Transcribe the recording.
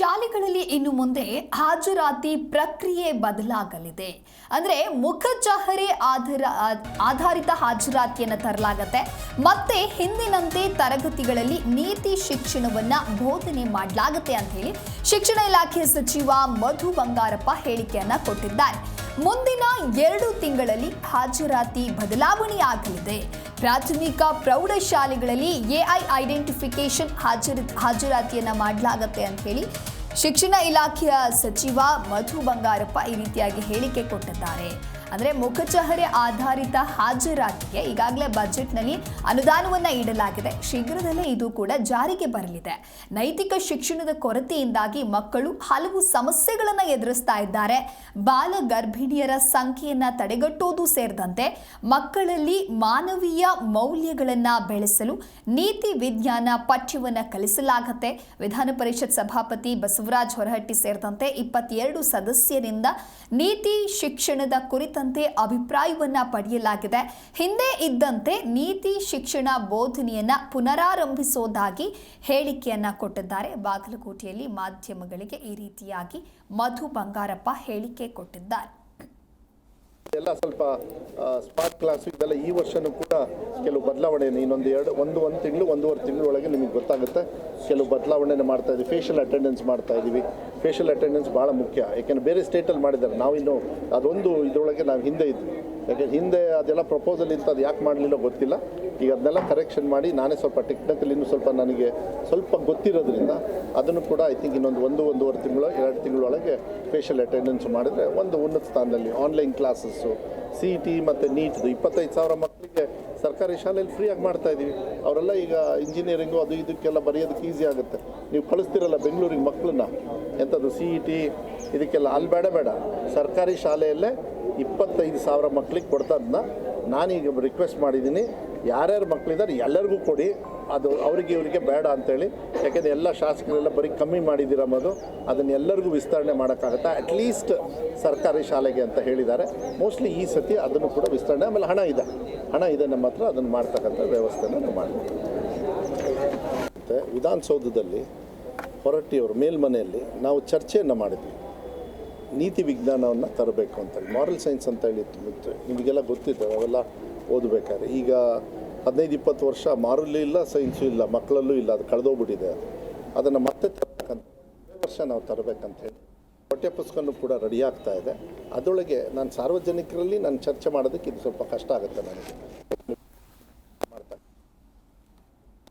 ಶಾಲೆಗಳಲ್ಲಿ ಇನ್ನು ಮುಂದೆ ಹಾಜರಾತಿ ಪ್ರಕ್ರಿಯೆ ಬದಲಾಗಲಿದೆ. ಅಂದ್ರೆ ಮುಖಚಹರೆ ಆಧಾರಿತ ಹಾಜರಾತಿಯನ್ನು ತರಲಾಗುತ್ತೆ. ಮತ್ತೆ ಹಿಂದಿನಂತೆ ತರಗತಿಗಳಲ್ಲಿ ನೀತಿ ಶಿಕ್ಷಣವನ್ನ ಬೋಧನೆ ಮಾಡಲಾಗುತ್ತೆ ಅಂತ ಹೇಳಿ ಶಿಕ್ಷಣ ಇಲಾಖೆ ಸಚಿವ ಮಧು ಬಂಗಾರಪ್ಪ ಹೇಳಿಕೆಯನ್ನ ಕೊಟ್ಟಿದ್ದಾರೆ. ಮುಂದಿನ 2 ತಿಂಗಳಲ್ಲಿ ಹಾಜರಾತಿ ಬದಲಾವಣೆಯಾಗಲಿದೆ. ಪ್ರಾಥಮಿಕ ಪ್ರೌಢಶಾಲೆಗಳಲ್ಲಿ ಎಐ ಐಡೆಂಟಿಫಿಕೇಶನ್ ಹಾಜರಾತಿಯನ್ನ ಮಾಡಲಾಗುತ್ತೆ ಅಂತ ಹೇಳಿ ಶಿಕ್ಷಣ ಇಲಾಖೆಯ ಸಚಿವ ಮಧು ಬಂಗಾರಪ್ಪ ಈ ರೀತಿಯಾಗಿ ಹೇಳಿಕೆ ಕೊಟ್ಟಿದ್ದಾರೆ. ಅಂದರೆ ಮುಖಚಹರೆ ಆಧಾರಿತ ಹಾಜರಾತಿಗೆ ಈಗಾಗಲೇ ಬಜೆಟ್ನಲ್ಲಿ ಅನುದಾನವನ್ನು ಇಡಲಾಗಿದೆ. ಶೀಘ್ರದಲ್ಲೇ ಇದು ಕೂಡ ಜಾರಿಗೆ ಬರಲಿದೆ. ನೈತಿಕ ಶಿಕ್ಷಣದ ಕೊರತೆಯಿಂದಾಗಿ ಮಕ್ಕಳು ಹಲವು ಸಮಸ್ಯೆಗಳನ್ನು ಎದುರಿಸ್ತಾ ಇದ್ದಾರೆ. ಬಾಲ ಗರ್ಭಿಣಿಯರ ಸಂಖ್ಯೆಯನ್ನು ತಡೆಗಟ್ಟುವುದು ಸೇರಿದಂತೆ ಮಕ್ಕಳಲ್ಲಿ ಮಾನವೀಯ ಮೌಲ್ಯಗಳನ್ನು ಬೆಳೆಸಲು ನೀತಿ ವಿಜ್ಞಾನ ಪಠ್ಯವನ್ನು ಕಲಿಸಲಾಗುತ್ತೆ. ವಿಧಾನ ಪರಿಷತ್ ಸಭಾಪತಿ ಬಸವರಾಜ ಹೊರಹಟ್ಟಿ ಸೇರಿದಂತೆ 22 ಸದಸ್ಯರಿಂದ ನೀತಿ ಶಿಕ್ಷಣದ ಕುರಿತ ಅಭಿಪ್ರಾಯವನ್ನ ಪಡೆಯಲಾಗಿದೆ. ಹಿಂದೆ ಇದ್ದಂತೆ ನೀತಿ ಶಿಕ್ಷಣ ಬೋಧನೆಯನ್ನ ಪುನರಾರಂಭಿಸುವುದಾಗಿ ಹೇಳಿಕೆಯನ್ನ ಕೊಟ್ಟಿದ್ದಾರೆ. ಬಾಗಲಕೋಟೆಯಲ್ಲಿ ಮಾಧ್ಯಮಗಳಿಗೆ ಈ ರೀತಿಯಾಗಿ ಮಧು ಬಂಗಾರಪ್ಪ ಹೇಳಿಕೆ ಕೊಟ್ಟಿದ್ದಾರೆ. ಎಲ್ಲ ಸ್ವಲ್ಪ ಸ್ಮಾರ್ಟ್ ಕ್ಲಾಸ್ ಇದೆಲ್ಲ ಈ ವರ್ಷನೂ ಕೂಡ ಕೆಲವು ಬದಲಾವಣೆ ಒಂದು ತಿಂಗಳು 1.5 ತಿಂಗಳೊಳಗೆ ನಿಮಗೆ ಗೊತ್ತಾಗುತ್ತೆ. ಕೆಲವು ಬದಲಾವಣೆ ಮಾಡ್ತಾ ಇದ್ದೀವಿ. ಫೇಶಿಯಲ್ ಅಟೆಂಡೆನ್ಸ್ ಮಾಡ್ತಾ ಇದ್ದೀವಿ. ಫೇಶಿಯಲ್ ಅಟೆಂಡೆನ್ಸ್ ಭಾಳ ಮುಖ್ಯ. ಯಾಕೆಂದರೆ ಬೇರೆ ಸ್ಟೇಟಲ್ಲಿ ಮಾಡಿದ್ದಾರೆ, ನಾವಿನ್ನು ಅದೊಂದು ಇದರೊಳಗೆ ನಾವು ಹಿಂದೆ ಇದ್ವಿ. ಯಾಕೆಂದರೆ ಹಿಂದೆ ಅದೆಲ್ಲ ಪ್ರಪೋಸಲ್ ಇತ್ತು, ಅದು ಯಾಕೆ ಮಾಡಲಿಲ್ಲ ಗೊತ್ತಿಲ್ಲ. ಈಗ ಅದನ್ನೆಲ್ಲ ಕರೆಕ್ಷನ್ ಮಾಡಿ ನಾನೇ ಸ್ವಲ್ಪ ಟೆಕ್ನಿಕಲ್ ಇನ್ನೂ ಸ್ವಲ್ಪ ನನಗೆ ಸ್ವಲ್ಪ ಗೊತ್ತಿರೋದ್ರಿಂದ ಅದನ್ನು ಕೂಡ ಐ ಥಿಂಕ್ ಇನ್ನೊಂದು 1.5 ತಿಂಗಳು 2 ತಿಂಗಳೊಳಗೆ ಫೇಶಿಯಲ್ ಅಟೆಂಡೆನ್ಸ್ ಮಾಡಿದರೆ ಒಂದು ಉನ್ನತ ಸ್ಥಾನದಲ್ಲಿ ಆನ್ಲೈನ್ ಕ್ಲಾಸಸ್ಸು CET ಮತ್ತು NEET 25,000 ಮಕ್ಕಳಿಗೆ ಸರ್ಕಾರಿ ಶಾಲೆಯಲ್ಲಿ ಫ್ರೀಯಾಗಿ ಮಾಡ್ತಾ ಇದ್ದೀವಿ. ಅವರೆಲ್ಲ ಈಗ ಇಂಜಿನಿಯರಿಂಗು ಅದು ಇದಕ್ಕೆಲ್ಲ ಬರೆಯೋದಕ್ಕೆ ಈಸಿ ಆಗುತ್ತೆ. ನೀವು ಕಳಿಸ್ತಿರಲ್ಲ ಬೆಂಗಳೂರಿಗೆ ಮಕ್ಕಳನ್ನ, ಎಂಥದ್ದು CET ಇದಕ್ಕೆಲ್ಲ ಅಲ್ಲಿ ಬೇಡ ಸರ್ಕಾರಿ ಶಾಲೆಯಲ್ಲೇ 25,000 ಮಕ್ಕಳಿಗೆ ಕೊಡ್ತಾರನ್ನ ನಾನೀಗ ರಿಕ್ವೆಸ್ಟ್ ಮಾಡಿದ್ದೀನಿ. ಯಾರ್ಯಾರು ಮಕ್ಕಳಿದ್ದಾರೆ ಎಲ್ಲರಿಗೂ ಕೊಡಿ, ಅದು ಇವರಿಗೆ ಬೇಡ ಅಂತೇಳಿ. ಯಾಕೆಂದರೆ ಎಲ್ಲ ಶಾಸಕರೆಲ್ಲ ಬರೀ ಕಮ್ಮಿ ಮಾಡಿದ್ದೀರ ಅನ್ನೋದು, ಅದನ್ನು ಎಲ್ಲರಿಗೂ ವಿಸ್ತರಣೆ ಮಾಡೋಕ್ಕಾಗತ್ತಾ ಅಟ್ಲೀಸ್ಟ್ ಸರ್ಕಾರಿ ಶಾಲೆಗೆ ಅಂತ ಹೇಳಿದ್ದಾರೆ. ಮೋಸ್ಟ್ಲಿ ಈ ಸತಿ ಅದನ್ನು ಕೂಡ ವಿಸ್ತರಣೆ, ಆಮೇಲೆ ಹಣ ಇದೆ ನಮ್ಮ ಹತ್ರ, ಅದನ್ನು ಮಾಡ್ತಕ್ಕಂಥ ವ್ಯವಸ್ಥೆನ ನಾವು ಮಾಡ್ತೀವಿ. ಮತ್ತು ವಿಧಾನಸೌಧದಲ್ಲಿ ಹೊರಟ್ಟಿಯವರು ಮೇಲ್ಮನೆಯಲ್ಲಿ ನಾವು ಚರ್ಚೆಯನ್ನು ಮಾಡಿದ್ವಿ. ನೀತಿ ವಿಜ್ಞಾನವನ್ನು ತರಬೇಕು ಅಂತೇಳಿ, ಮಾರಲ್ ಸೈನ್ಸ್ ಅಂತ ಹೇಳಿ ನಿಮಗೆಲ್ಲ ಗೊತ್ತಿದೆ, ಅವೆಲ್ಲ ಓದಬೇಕಾದ್ರೆ. ಈಗ 15-20 ವರ್ಷ ಮಾರಲ್ಲೂ ಇಲ್ಲ, ಸೈನ್ಸು ಇಲ್ಲ, ಮಕ್ಕಳಲ್ಲೂ ಇಲ್ಲ, ಅದು ಕಳೆದೋಗ್ಬಿಟ್ಟಿದೆ. ಅದನ್ನು ಮತ್ತೆ ತರಬೇಕಂತ ವರ್ಷ ನಾವು ತರಬೇಕಂತ ಹೇಳಿ ಪಠ್ಯಪುಸ್ತಕನೂ ಕೂಡ ರೆಡಿ ಆಗ್ತಾ ಇದೆ. ಅದರೊಳಗೆ ನಾನು ಸಾರ್ವಜನಿಕರಲ್ಲಿ ನಾನು ಚರ್ಚೆ ಮಾಡೋದಕ್ಕೆ ಇದು ಸ್ವಲ್ಪ ಕಷ್ಟ ಆಗುತ್ತೆ ನನಗೆ.